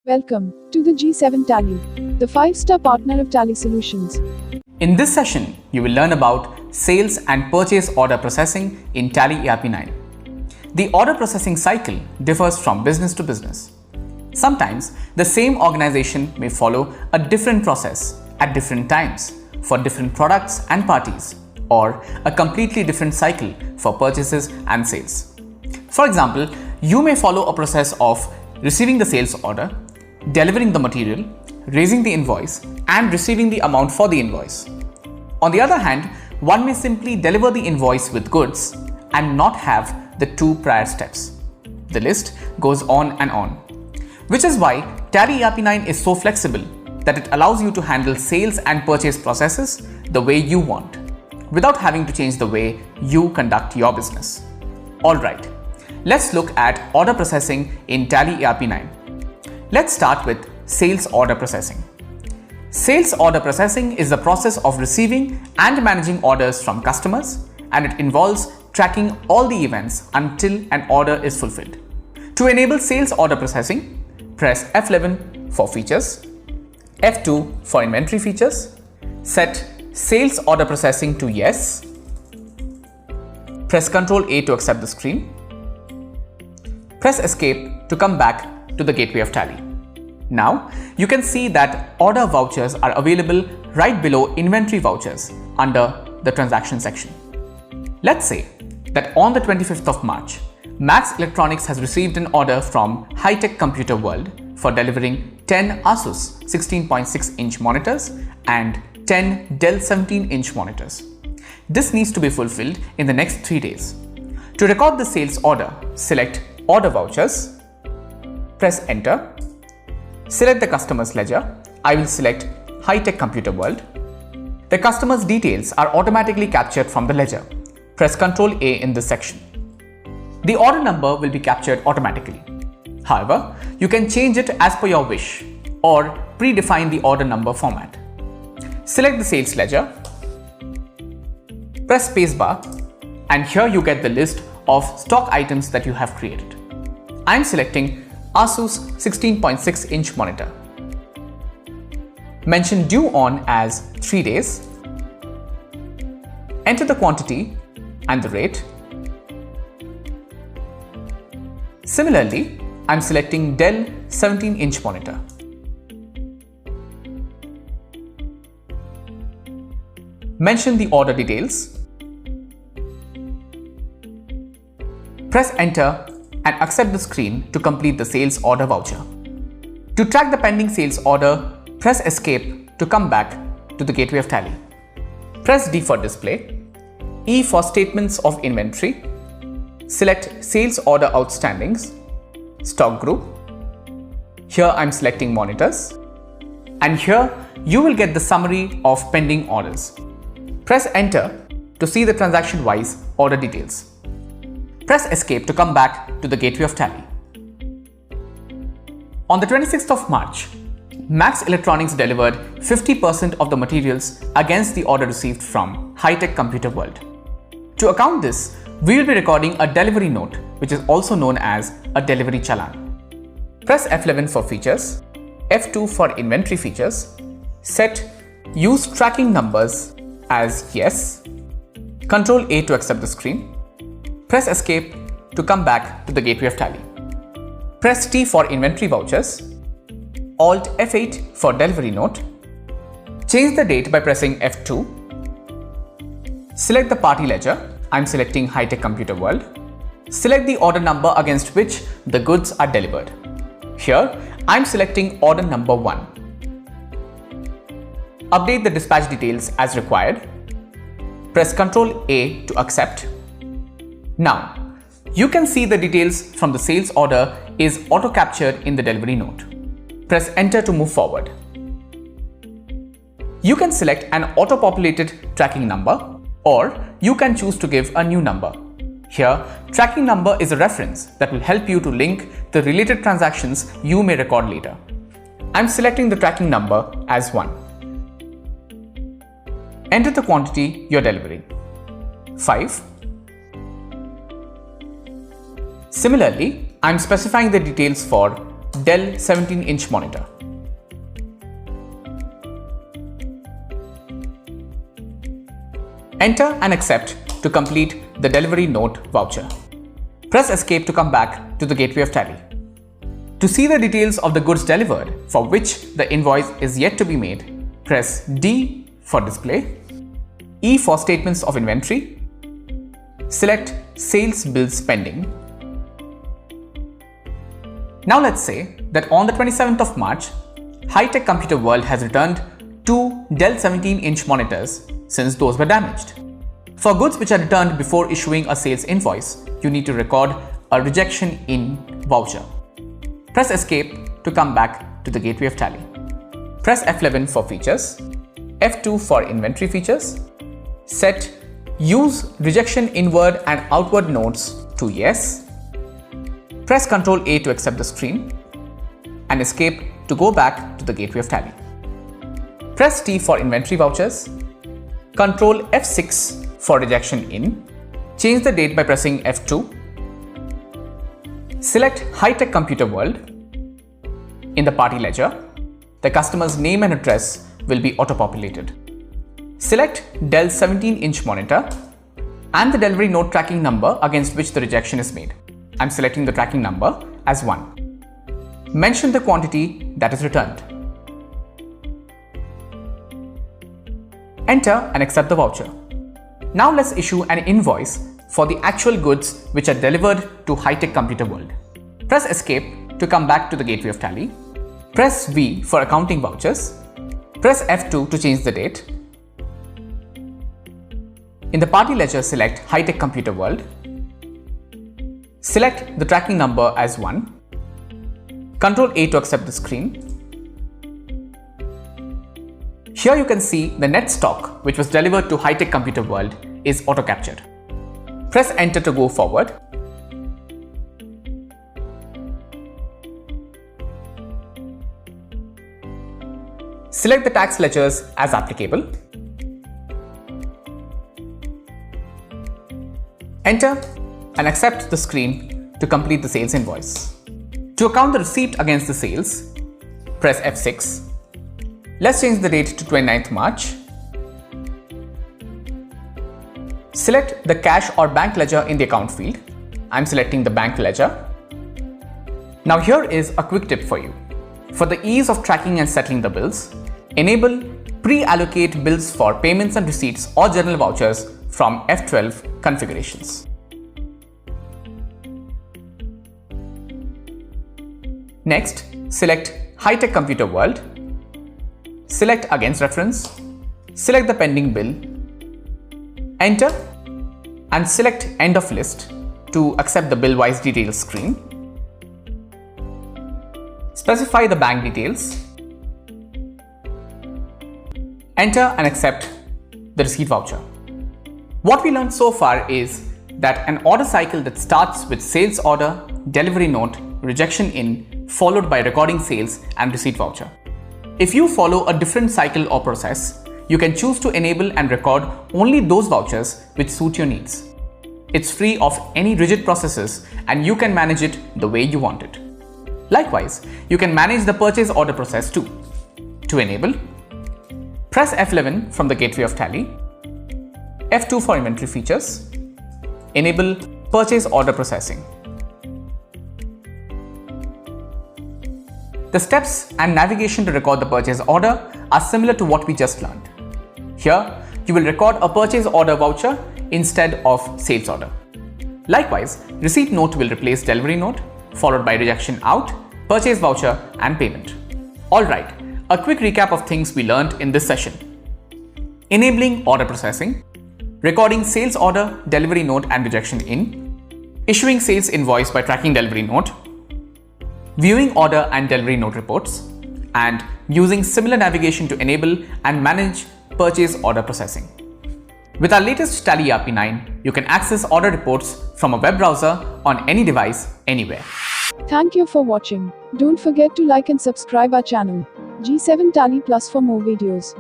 Welcome to the G7 Tally, the 5-star partner of Tally Solutions. In this session, you will learn about sales and purchase order processing in Tally ERP9. The order processing cycle differs from business to business. Sometimes, the same organization may follow a different process at different times for different products and parties, or a completely different cycle for purchases and sales. For example, you may follow a process of receiving the sales order, delivering the material, raising the invoice, and receiving the amount for the invoice. On the other hand, one may simply deliver the invoice with goods and not have the two prior steps. The list goes on and on. Which is why Tally ERP9 is so flexible that it allows you to handle sales and purchase processes the way you want, without having to change the way you conduct your business. Alright, let's look at order processing in Tally ERP9. Let's start with sales order processing. Sales order processing is the process of receiving and managing orders from customers, and it involves tracking all the events until an order is fulfilled. To enable sales order processing, press F11 for features, F2 for inventory features, set sales order processing to yes, press Ctrl A to accept the screen, press escape to come back to the gateway of Tally. Now, you can see that order vouchers are available right below inventory vouchers under the transaction section. Let's say that on the 25th of March, Max Electronics has received an order from High Tech Computer World for delivering 10 Asus 16.6-inch monitors and 10 Dell 17-inch monitors. This needs to be fulfilled in the next 3 days. To record the sales order, select Order Vouchers, press Enter, select the customer's ledger. I will select High Tech Computer World. The customer's details are automatically captured from the ledger. Press Ctrl A in this section. The order number will be captured automatically. However, you can change it as per your wish or predefine the order number format. Select the sales ledger, press spacebar, and here you get the list of stock items that you have created. I am selecting Asus 16.6-inch monitor. Mention due on as 3 days. Enter the quantity and the rate. Similarly, I am selecting Dell 17-inch monitor. Mention the order details. Press Enter and accept the screen to complete the sales order voucher. To track the pending sales order, press Escape to come back to the gateway of Tally. Press D for display, E for statements of inventory, select sales order outstandings, stock group. Here I am selecting monitors, and here you will get the summary of pending orders. Press Enter to see the transaction-wise order details. Press Escape to come back to the gateway of Tally. On the 26th of March, Max Electronics delivered 50% of the materials against the order received from High Tech Computer World. To account this, we will be recording a delivery note, which is also known as a delivery challan. Press F11 for features, F2 for inventory features, set use tracking numbers as yes, Ctrl A to accept the screen, press Escape to come back to the gateway of Tally. Press T for inventory vouchers, Alt F8 for delivery note, change the date by pressing F2, select the party ledger. I am selecting High Tech Computer World. Select the order number against which the goods are delivered. Here, I am selecting order number 1. Update the dispatch details as required. Press Ctrl A to accept. Now, you can see the details from the sales order is auto-captured in the delivery note. Press Enter to move forward. You can select an auto-populated tracking number, or you can choose to give a new number. Here, tracking number is a reference that will help you to link the related transactions you may record later. I'm selecting the tracking number as 1. Enter the quantity you're delivering. 5. Similarly, I'm specifying the details for Dell 17-inch monitor. Enter and accept to complete the delivery note voucher. Press escape to come back to the gateway of Tally. To see the details of the goods delivered for which the invoice is yet to be made, press D for display, E for statements of inventory, select sales bills pending. Now let's say that on the 27th of March, High Tech Computer World has returned 2 Dell 17-inch monitors since those were damaged. For goods which are returned before issuing a sales invoice, you need to record a rejection in voucher. Press escape to come back to the gateway of Tally. Press F11 for features, F2 for inventory features, set use rejection inward and outward notes to yes, press Ctrl A to accept the screen, and escape to go back to the gateway of Tally. Press T for inventory vouchers, Ctrl F6 for rejection in, change the date by pressing F2, select High Tech Computer World. In the party ledger, the customer's name and address will be auto-populated. Select Dell 17-inch monitor and the delivery note tracking number against which the rejection is made. I'm selecting the tracking number as 1. Mention the quantity that is returned. Enter and accept the voucher. Now let's issue an invoice for the actual goods which are delivered to High Tech Computer World. Press escape to come back to the gateway of Tally. Press V for accounting vouchers. Press F2 to change the date. In the party ledger, select High Tech Computer World. Select the tracking number as 1. Ctrl A to accept the screen. Here you can see the net stock which was delivered to High Tech Computer World is auto-captured. Press Enter to go forward. Select the tax ledgers as applicable. Enter and accept the screen to complete the sales invoice. To account the receipt against the sales, press F6. Let's change the date to 29th March. Select the cash or bank ledger in the account field. I'm selecting the bank ledger. Now here is a quick tip for you. For the ease of tracking and settling the bills, enable pre-allocate bills for payments and receipts or general vouchers from F12 configurations. Next, select High Tech Computer World. Select Against Reference, select the pending bill, enter and select End of List to accept the bill-wise details screen. Specify the bank details, enter and accept the receipt voucher. What we learned so far is that an order cycle that starts with sales order, delivery note, rejection in, followed by recording sales and receipt voucher. If you follow a different cycle or process, you can choose to enable and record only those vouchers which suit your needs. It's free of any rigid processes and you can manage it the way you want it. Likewise, you can manage the purchase order process too. To enable, press F11 from the gateway of Tally, F2 for inventory features, enable purchase order processing. The steps and navigation to record the purchase order are similar to what we just learned. Here, you will record a purchase order voucher instead of sales order. Likewise, receipt note will replace delivery note, followed by rejection out, purchase voucher, and payment. Alright, a quick recap of things we learned in this session. Enabling order processing, recording sales order, delivery note, and rejection in, issuing sales invoice by tracking delivery note, viewing order and delivery note reports, and using similar navigation to enable and manage purchase order processing. With our latest Tally ERP 9, you can access order reports from a web browser on any device, anywhere. Thank you for watching. Don't forget to like and subscribe our channel, G7 Tally Plus for more videos.